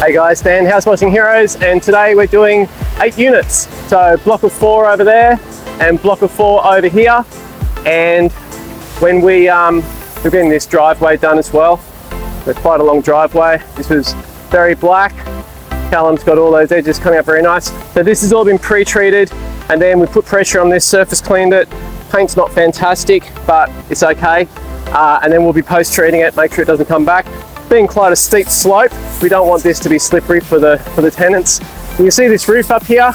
Hey guys, Dan, House Washing Heroes, and today we're doing 8 units. So block of 4 over there and block of 4 over here. And when we're getting this driveway done as well. It's quite a long driveway. This was very black. Callum's got all those edges coming up very nice. So this has all been pre-treated, and then we put pressure on this, surface cleaned it. Paint's not fantastic, but it's okay. And then we'll be post-treating it, make sure it doesn't come back. Being quite a steep slope, we don't want this to be slippery for the tenants. You can see this roof up here.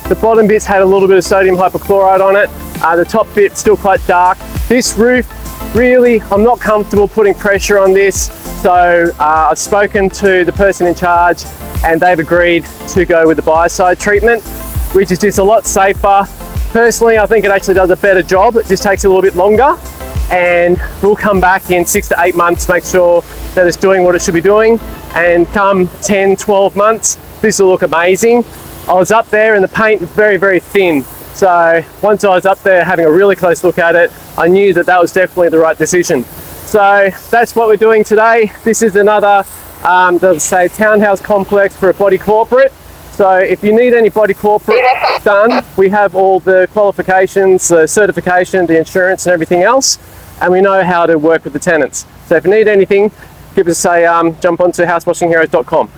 The bottom bit's had a little bit of sodium hypochlorite on it. The top bit's still quite dark. This roof, really, I'm not comfortable putting pressure on this. So I've spoken to the person in charge and they've agreed to go with the biocide treatment, which is just a lot safer. Personally, I think it actually does a better job. It just takes a little bit longer, and we'll come back in 6 to 8 months, make sure that it's doing what it should be doing. And come 10, 12 months, this will look amazing. I was up there and the paint was very, very thin. So once I was up there having a really close look at it, I knew that that was definitely the right decision. So that's what we're doing today. This is another, let's say, townhouse complex for a body corporate. So if you need any body corporate done, we have all the qualifications, the certification, the insurance and everything else, and we know how to work with the tenants. So if you need anything, give us a jump onto housewashingheroes.com.